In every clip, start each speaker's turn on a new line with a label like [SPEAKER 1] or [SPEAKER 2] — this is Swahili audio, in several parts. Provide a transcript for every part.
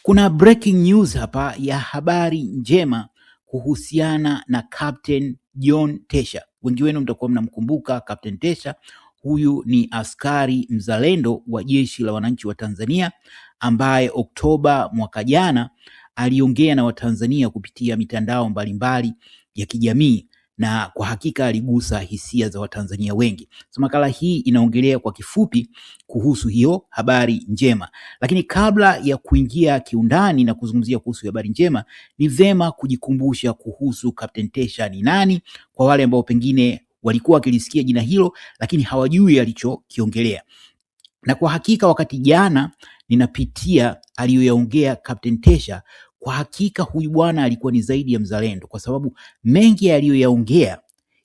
[SPEAKER 1] Kuna breaking news hapa ya habari njema kuhusiana na Captain John Tesha. Wengi wenu mtakuwa mnamkumbuka Captain Tesha. Huyu ni askari mzalendo wa Jeshi la Wananchi wa Tanzania ambaye Oktoba mwaka jana aliongea na Watanzania kupitia mitandao mbalimbali ya kijamii, na kwa hakika aligusa hisia za Watanzania wengi. So makala hii inaongelea kwa kifupi kuhusu hiyo habari njema. Lakini kabla ya kuingia kiundani na kuzungumzia kuhusu habari njema, ni vema kujikumbusha kuhusu Captain Tesha ni nani, kwa wale ambao pengine walikuwa wakilisikia jina hilo lakini hawajui alichokiongelea. Na kwa hakika wakati jana ninapitia aliyoyaongea Captain Tesha, kwa hakika huyu bwana alikuwa ni zaidi ya mzalendo, kwa sababu mengi aliyoyaongea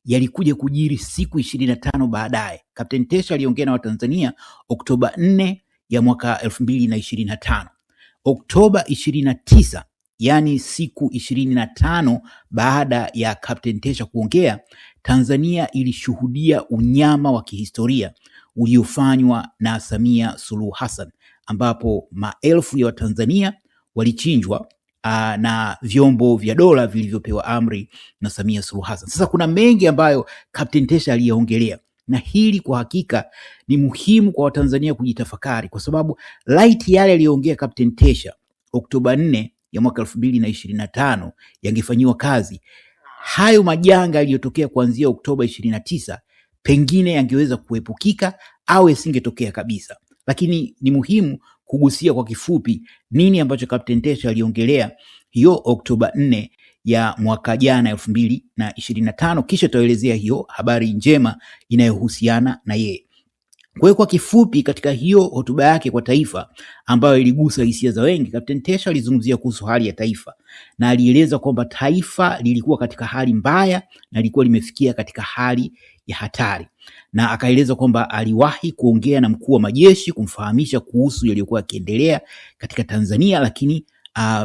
[SPEAKER 1] yalikuja kujiri siku 25 baadaye. Captain Tesha aliongea na Watanzania Oktoba 4 ya mwaka 2025. Oktoba 29, yani siku 25 baada ya Captain Tesha kuongea, Tanzania ilishuhudia unyama wa kihistoria uliofanywa na Samia Suluhu Hassan, ambapo maelfu ya Watanzania walichinjwa na vyombo vya dola vilivyopewa amri na Samia Suluhu Hassan. Sasa kuna mengi ambayo Captain Tesha aliyaongelea, na hili kwa hakika ni muhimu kwa Watanzania kujitafakari, kwa sababu light yale aliyoongea Captain Tesha Oktoba 4 ya mwaka 2025 yangefanyiwa kazi, hayo majanga yaliyotokea kuanzia Oktoba 29 pengine yangeweza kuepukika au yasingetokea kabisa. Lakini ni muhimu kugusia kwa kifupi nini ambacho Captain Tesha aliongelea hiyo Oktoba 4 ya mwaka jana 2025, kisha tuelezea hiyo habari njema inayohusiana na yeye. Kwa hiyo kwa kifupi, katika hiyo hotuba yake kwa taifa ambayo iligusa hisia za wengi, Captain Tesha alizungumzia kuhusu hali ya taifa, na alieleza kwamba taifa lilikuwa katika hali mbaya na lilikuwa limefikia katika hali ya hatari, na akaeleza kwamba aliwahi kuongea na mkuu wa majeshi kumfahamisha kuhusu yaliyokuwa yakiendelea katika Tanzania, lakini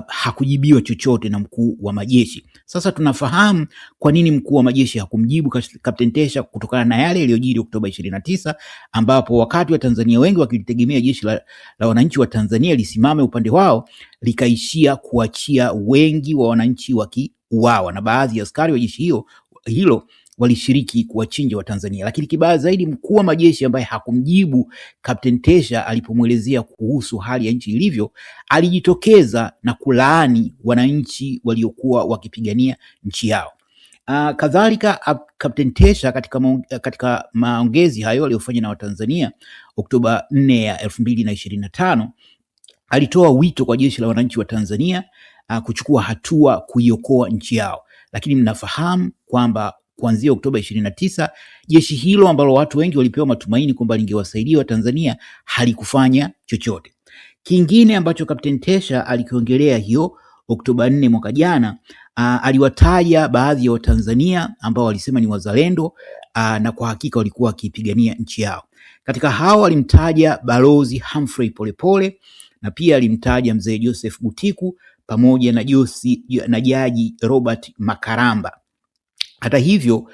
[SPEAKER 1] hakujibiwa chochote na mkuu wa majeshi. Sasa tunafahamu kwa nini mkuu wa majeshi hakumjibu Captain Tesha, kutokana na yale yaliyojiri Oktoba 29, ambapo wakati wa Tanzania wengi wakilitegemea Jeshi la Wananchi wa Tanzania lisimame upande wao, likaishia kuachia wengi wa wananchi wakiuawa, na baadhi ya askari wa jeshi hilo walishiriki kuwachinja wa Tanzania. Lakini kibaya zaidi, mkuu wa majeshi ambaye hakumjibu Captain Tesha alipomwelezea kuhusu hali ya nchi ilivyo, alijitokeza na kulaani wananchi wakipigania nchi yao. Kadhalika Captain Tesha katika maongezi hayo aliyofanya na Watanzania Oktoba 4 ya 2025 alitoa wito kwa Jeshi la Wananchi wa Tanzania kuchukua hatua kuiokoa nchi yao. Lakini mnafahamu kwamba kuanzia Oktoba 29 jeshi hilo ambalo watu wengi walipewa matumaini kwamba lingewasaidia Watanzania halikufanya chochote. Kingine ambacho Captain Tesha alikiongelea hiyo Oktoba 4 mwaka jana, aliwataja baadhi ya Watanzania ambao walisema ni wazalendo na kwa hakika walikuwa wakipigania nchi yao. Katika hao alimtaja Balozi Humphrey Polepole, na pia alimtaja Mzee Joseph Butiku pamoja na Jaji Robert Makaramba. Hata hivyo,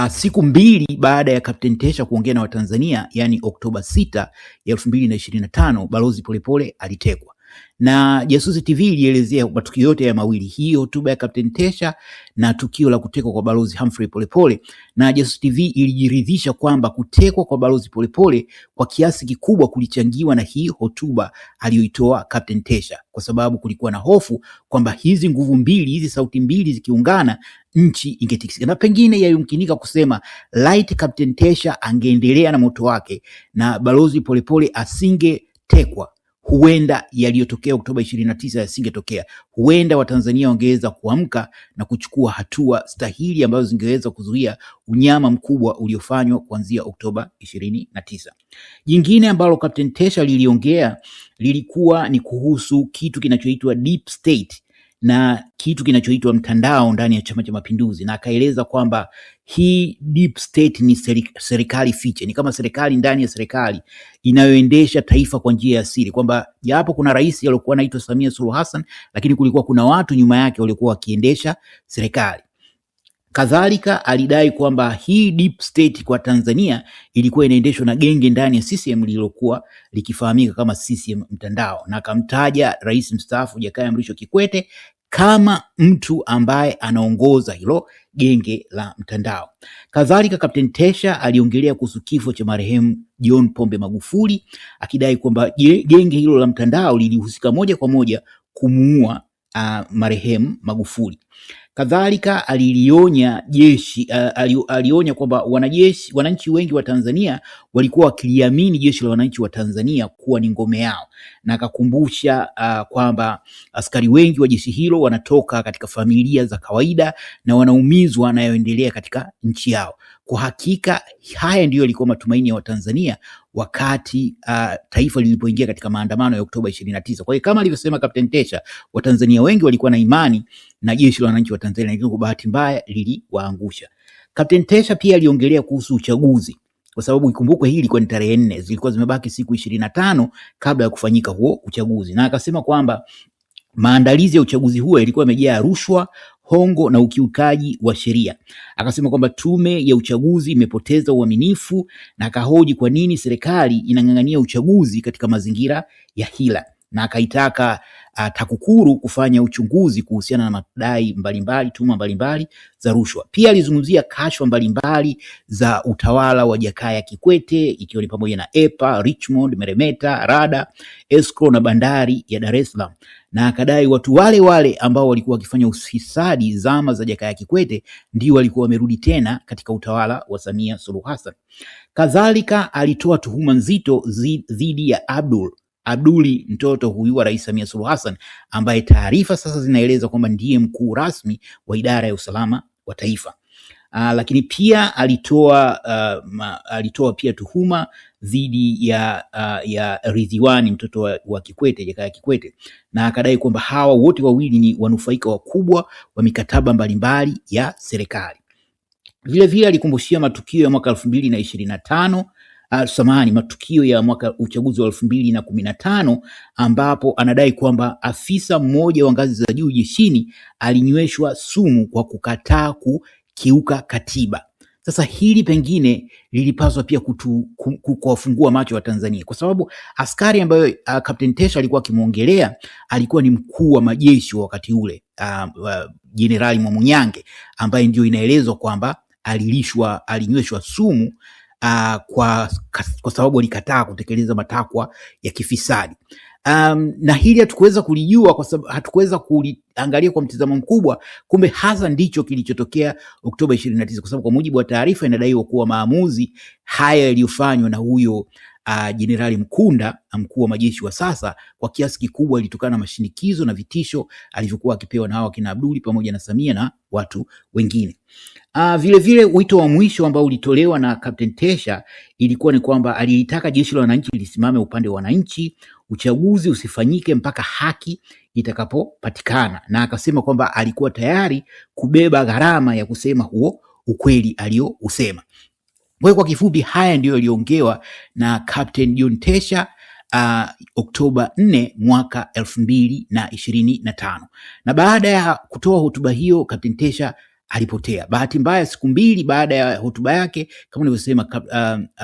[SPEAKER 1] siku mbili baada ya Captain Tesha kuongea na Watanzania, yani Oktoba 6 ya 2025, Balozi Polepole alitekwa. Na Jasusi TV ilielezea matukio yote ya mawili, hii hotuba ya Captain Tesha na tukio la kutekwa kwa Balozi Humphrey Polepole. Na Jasusi TV ilijiridhisha kwamba kutekwa kwa Balozi Polepole kwa kiasi kikubwa kulichangiwa na hii hotuba aliyoitoa Captain Tesha, kwa sababu kulikuwa na hofu kwamba hizi nguvu mbili, hizi sauti mbili zikiungana, nchi ingetikisika. Na pengine yayumkinika kusema light Captain Tesha angeendelea na moto wake na Balozi Polepole asingetekwa, huenda yaliyotokea Oktoba 29 yasingetokea. Huenda Watanzania wangeweza kuamka na kuchukua hatua stahili ambazo zingeweza kuzuia unyama mkubwa uliofanywa kuanzia Oktoba 29. Jingine ambalo Captain Tesha liliongea lilikuwa ni kuhusu kitu kinachoitwa deep state na kitu kinachoitwa mtandao ndani ya Chama cha Mapinduzi, na akaeleza kwamba hii deep state ni serikali fiche, ni kama serikali ndani ya serikali inayoendesha taifa kwa njia ya siri, kwamba japo kuna rais aliyokuwa anaitwa Samia Suluhu Hassan, lakini kulikuwa kuna watu nyuma yake waliokuwa wakiendesha serikali. Kadhalika alidai kwamba hii deep state kwa Tanzania ilikuwa inaendeshwa na genge ndani ya CCM lililokuwa likifahamika kama CCM mtandao, na akamtaja rais mstaafu Jakaya Mrisho Kikwete kama mtu ambaye anaongoza hilo genge la mtandao. Kadhalika Kapteni Tesha aliongelea kuhusu kifo cha marehemu John Pombe Magufuli, akidai kwamba genge hilo la mtandao lilihusika moja kwa moja kumuua marehemu Magufuli. Kadhalika alilionya jeshi alionya kwamba wananchi wengi wa Tanzania walikuwa wakiliamini jeshi la wananchi wa Tanzania kuwa ni ngome yao, na akakumbusha kwamba askari wengi wa jeshi hilo wanatoka katika familia za kawaida na wanaumizwa yanayoendelea katika nchi yao. Kwa hakika haya ndiyo yalikuwa matumaini ya Watanzania wakati taifa lilipoingia katika maandamano ya Oktoba 29. Kwa hiyo kama alivyosema Kapteni Tesha, Watanzania wengi walikuwa na imani na jeshi la wananchi wa Tanzania, lakini kwa bahati mbaya liliwaangusha. Kapteni Tesha pia aliongelea kuhusu uchaguzi, kwa sababu ikumbukwe hii ilikuwa ni tarehe 4, zilikuwa zimebaki siku 25 kabla ya kufanyika huo uchaguzi, na akasema kwamba maandalizi ya uchaguzi huo yalikuwa yamejaa rushwa, hongo na ukiukaji wa sheria. Akasema kwamba tume ya uchaguzi imepoteza uaminifu, na akahoji kwa nini serikali inang'ang'ania uchaguzi katika mazingira ya hila, na akaitaka TAKUKURU kufanya uchunguzi kuhusiana na madai mbalimbali, tuhuma mbalimbali za rushwa. Pia alizungumzia kashfa mbalimbali za utawala wa Jakaya Kikwete, ikiwa ni pamoja na EPA, Richmond, Meremeta, Rada, Escrow na bandari ya Dar es Salaam, na akadai watu wale ambao walikuwa wakifanya ufisadi zama za Jakaya Kikwete ndio walikuwa wamerudi tena katika utawala wa Samia Suluhu Hassan. Kadhalika alitoa tuhuma nzito dhidi ya Abduli, mtoto huyu wa Rais Samia Suluhu Hassan, ambaye taarifa sasa zinaeleza kwamba ndiye mkuu rasmi wa idara ya usalama wa taifa. Lakini pia alitoa pia tuhuma dhidi ya Ridhiwani, mtoto wa Kikwete, Jakaya Kikwete, na akadai kwamba hawa wote wawili ni wanufaika wakubwa wa mikataba mbalimbali ya serikali. Vile vile alikumbushia matukio ya mwaka 2025, matukio ya mwaka uchaguzi wa 2015, ambapo anadai kwamba afisa mmoja wa ngazi za juu jeshini alinyweshwa sumu kwa kukataa kukiuka katiba. Sasa hili pengine lilipaswa pia kuwafungua macho wa Tanzania, kwa sababu askari ambayo Kapteni Tesha alikuwa akimuongelea alikuwa ni mkuu wa majeshi wakati ule, Jenerali Mwamunyange, ambaye ndio inaelezwa kwamba alinyweshwa sumu kwa sababu alikataa kutekeleza matakwa ya kifisadi. Na hili hatukuweza kulijua kwa sababu hatukuweza kuliangalia kwa mtizamo mkubwa, kumbe hasa ndicho kilichotokea Oktoba 29, kwa sababu kwa mujibu wa taarifa inadaiwa kuwa maamuzi haya yaliyofanywa na huyo Jenerali Mkunda, mkuu wa majeshi wa sasa, kwa kiasi kikubwa ilitokana na mashinikizo na vitisho alivyokuwa akipewa na hawa kina Abduli pamoja na Samia na watu wengine. Vile vile wito wa mwisho ambao ulitolewa na Kapteni Tesha ilikuwa ni kwamba alilitaka jeshi la wananchi lisimame upande wa wananchi, uchaguzi usifanyike mpaka haki itakapopatikana, na akasema kwamba alikuwa tayari kubeba gharama ya kusema huo ukweli aliousema. Kwa kifupi, haya ndiyo yaliongewa na Kapteni John Tesha Oktoba 4 mwaka 2025. Na baada ya kutoa hotuba hiyo, Kapteni Tesha alipotea. Bahati mbaya, siku mbili baada ya hotuba yake, kama nilivyosema,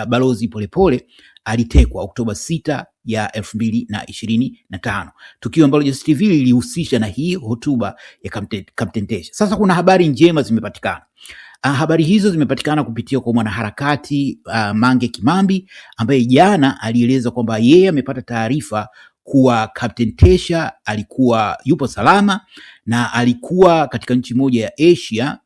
[SPEAKER 1] Balozi Polepole alitekwa Oktoba 6 ya 2025, tukio ambalo Jasusi TV lilihusisha na hii hotuba ya Kapteni Tesha. Sasa kuna habari njema zimepatikana. Habari hizo zimepatikana kupitia kwa mwanaharakati Mange Kimambi, ambaye jana alieleza kwamba yeye amepata taarifa kuwa Kapteni Tesha alikuwa yupo salama na alikuwa katika nchi moja ya Asia,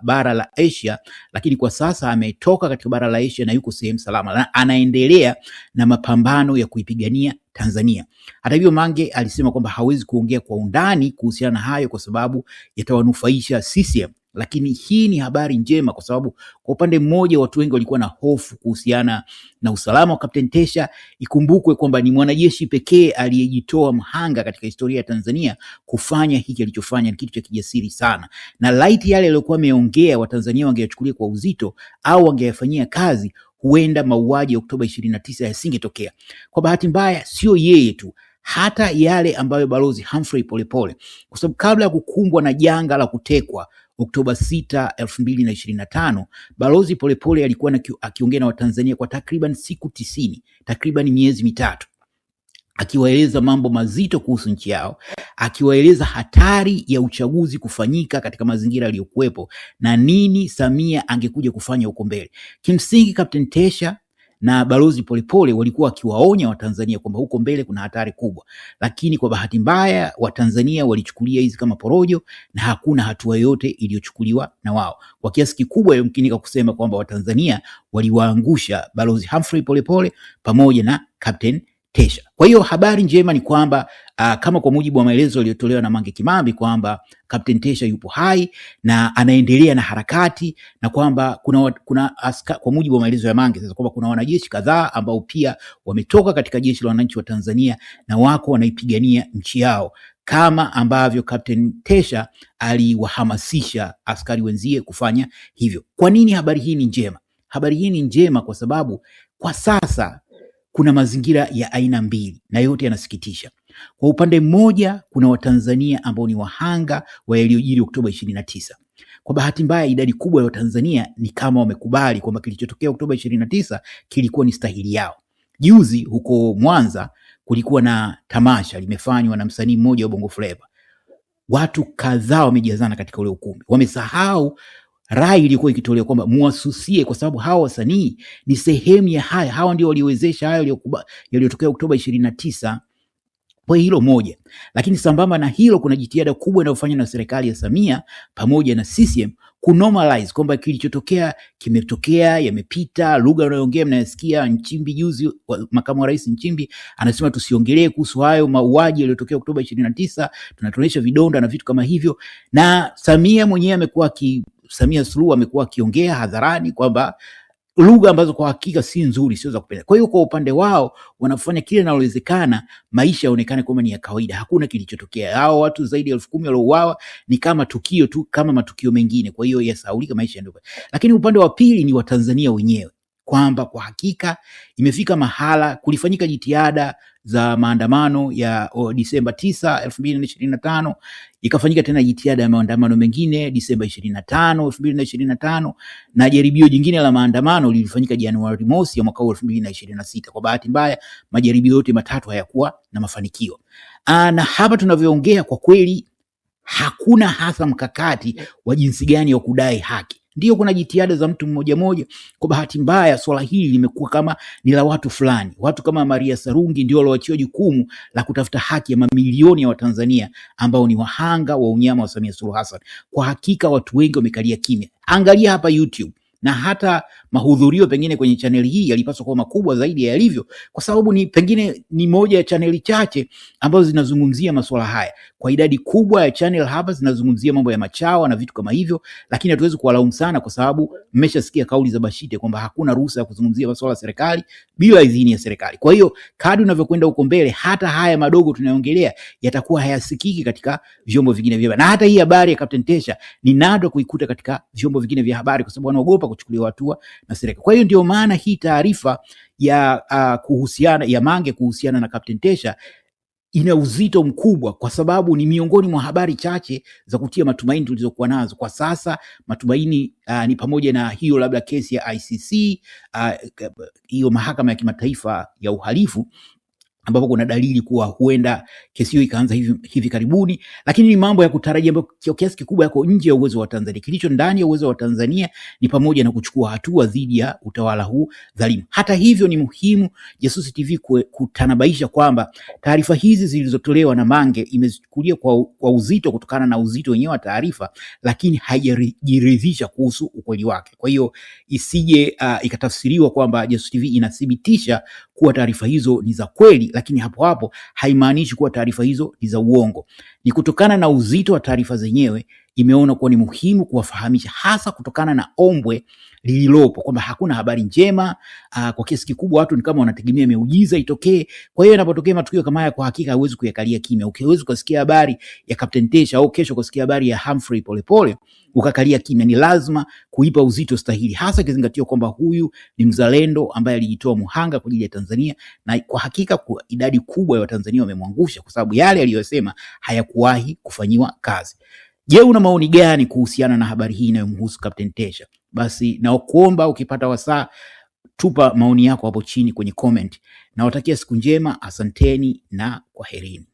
[SPEAKER 1] bara la Asia, lakini kwa sasa ametoka katika bara la Asia na yuko sehemu salama na anaendelea na mapambano ya kuipigania Tanzania. Hata hivyo, Mange alisema kwamba hawezi kuongea kwa undani kuhusiana na hayo kwa sababu yatawanufaisha CCM. Lakini hii ni habari njema, kwa sababu kwa upande mmoja watu wengi walikuwa na hofu kuhusiana na usalama wa Kapteni Tesha. Ikumbukwe kwamba ni mwanajeshi pekee aliyejitoa mhanga katika historia ya Tanzania kufanya hiki alichofanya, ni kitu cha kijasiri sana, na laiti yale aliyokuwa ameongea Watanzania wangeyachukulia kwa uzito au wangeyafanyia kazi, huenda mauaji ya Oktoba 29 yasingetokea. Kwa bahati mbaya, sio yeye tu, hata yale ambayo Balozi Humphrey Polepole, kwa sababu kabla ya kukumbwa na janga la kutekwa Oktoba 6, 2025, Balozi Polepole alikuwa akiongea na Watanzania kwa takriban siku 90, takriban miezi mitatu, akiwaeleza mambo mazito kuhusu nchi yao, akiwaeleza hatari ya uchaguzi kufanyika katika mazingira yaliyokuwepo na nini Samia angekuja kufanya huko mbele. Kimsingi Captain Tesha na Balozi Polepole walikuwa wakiwaonya Watanzania kwamba huko mbele kuna hatari kubwa, lakini kwa bahati mbaya Watanzania walichukulia hizi kama porojo na hakuna hatua yoyote iliyochukuliwa na wao. Kwa kiasi kikubwa yumkinika kusema kwamba Watanzania waliwaangusha Balozi Humphrey Polepole pamoja na Captain Tesha. Kwa hiyo habari njema ni kwamba kama kwa mujibu wa maelezo yaliyotolewa na Mange Kimambi kwamba Captain Tesha yupo hai na anaendelea na harakati, na kwamba kwa mujibu wa maelezo ya Mange sasa kwamba kuna wanajeshi kadhaa ambao pia wametoka katika jeshi la wananchi wa Tanzania na wako wanaipigania nchi yao kama ambavyo Captain Tesha aliwahamasisha askari wenzie kufanya hivyo. Kwa nini habari hii ni njema? Habari hii ni njema kwa sababu kwa sasa kuna mazingira ya aina mbili na yote yanasikitisha. Kwa upande mmoja kuna Watanzania ambao ni wahanga wa yaliyojiri Oktoba 29. Kwa bahati mbaya idadi kubwa ya Watanzania ni kama wamekubali kwamba kilichotokea Oktoba 29 kilikuwa ni stahili yao. Juzi huko Mwanza kulikuwa na tamasha limefanywa na msanii mmoja wa Bongo Flava. Watu kadhaa wamejazana katika ule ukumbi. Wamesahau rai ilikuwa ikitolewa kwamba muwasusie kwa sababu hawa wasanii ni sehemu ya haya. Hawa ndio waliwezesha hayo yaliyotokea Oktoba 29. Kwa hilo moja. Lakini sambamba na hilo kuna jitihada kubwa inayofanywa na serikali ya Samia pamoja na CCM kunormalize kwamba kilichotokea kimetokea, yamepita. Lugha unayoongea mnayasikia. Nchimbi juzi, makamu wa rais Nchimbi anasema tusiongelee kuhusu hayo mauaji yaliyotokea Oktoba 29, tunatonesha vidonda na vitu kama hivyo. Na Samia Suluhu amekuwa akiongea hadharani kwamba lugha ambazo kwa hakika si nzuri, sio za kupenda. Kwa hiyo kwa upande wao wanafanya kile linalowezekana maisha yaonekane kwamba ni ya kawaida, hakuna kilichotokea. Hao watu zaidi ya 10,000 waliouawa ni kama tukio tu kama matukio mengine, kwa hiyo yasahaulika, maisha ndio. Lakini upande wa pili ni Watanzania wenyewe kwamba kwa hakika imefika mahala kulifanyika jitihada za maandamano ya Disemba 9, 2025, ikafanyika tena jitihada ya maandamano mengine Disemba 25, 2025, na jaribio jingine la maandamano lilifanyika Januari mosi ya mwaka 2026. Kwa bahati mbaya majaribio yote matatu hayakuwa na mafanikio. Na hapa tunavyoongea kwa kweli hakuna hasa mkakati wa jinsi gani wa kudai haki. Ndio kuna jitihada za mtu mmoja mmoja. Kwa bahati mbaya swala hili limekuwa kama ni la watu fulani. Watu kama Maria Sarungi ndio walioachiwa jukumu la kutafuta haki ya mamilioni ya Watanzania ambao ni wahanga wa unyama wa Samia Suluhu Hassan. Kwa hakika watu wengi wamekalia kimya. Angalia hapa YouTube, na hata mahudhurio pengine kwenye chaneli hii yalipaswa kuwa makubwa zaidi ya yalivyo, kwa sababu pengine ni moja ya chaneli chache ambazo zinazungumzia masuala haya. Kwa idadi kubwa ya channel hapa zinazungumzia mambo ya machawa na vitu kama hivyo, lakini hatuwezi kuwalaumu sana kwa sababu mmeshasikia kauli za Bashite kwamba hakuna ruhusa ya kuzungumzia masuala ya serikali bila idhini ya serikali. Kwa hiyo kadri unavyokwenda huko mbele, hata haya madogo tunayoongelea yatakuwa hayasikiki katika vyombo vingine vya habari. Na hata hii habari ya Captain Tesha ni nadra kuikuta katika vyombo vingine vya habari kwa sababu wanaogopa kuchukuliwa hatua na serikali. Kwa hiyo ndio maana hii taarifa ya Mange kuhusiana na Captain Tesha ina uzito mkubwa, kwa sababu ni miongoni mwa habari chache za kutia matumaini tulizokuwa nazo kwa sasa. Matumaini ni pamoja na hiyo labda kesi ya ICC, hiyo mahakama ya kimataifa ya uhalifu, ambapo kuna dalili kuwa huenda kesi hiyo ikaanza hivi karibuni, lakini ni mambo ya kutarajia ambayo kiasi kikubwa yako nje ya uwezo wa Tanzania. Kilicho ndani ya uwezo wa Tanzania ni pamoja na kuchukua hatua dhidi ya utawala huu dhalimu. Hata hivyo, ni muhimu Jasusi TV kutanabaisha kwamba taarifa hizi zilizotolewa na Mange imechukulia kwa uzito kutokana na uzito wenyewe wa taarifa, lakini haijajiridhisha kuhusu ukweli wake. Kwa hiyo isije ikatafsiriwa kwamba Jasusi TV inathibitisha kuwa taarifa hizo ni za kweli, lakini hapo hapo haimaanishi kuwa taarifa hizo ni za uongo. Ni kutokana na uzito wa taarifa zenyewe imeona kuwa ni muhimu kuwafahamisha, hasa kutokana na ombwe lililopo kwamba hakuna habari njema. Kwa kiasi kikubwa watu ni kama wanategemea miujiza itokee. Kwa hiyo inapotokea matukio kama haya, kwa hakika hauwezi kuyakalia kimya. Ukiweza kusikia habari ya Captain Tesha au kesho kusikia habari ya Humphrey Polepole ukakalia kimya, ni lazima kuipa uzito stahili, hasa kizingatio kwamba huyu ni mzalendo ambaye alijitoa muhanga kwa ajili ya Tanzania, na kwa hakika idadi kubwa ya Watanzania wamemwangusha kwa sababu yale aliyosema hayakuwahi kufanyiwa kazi. Je, una maoni gani kuhusiana na habari hii inayomhusu Captain Tesha? Basi nakuomba ukipata wasaa tupa maoni yako hapo chini kwenye comment. Nawatakia siku njema, asanteni na kwaherini.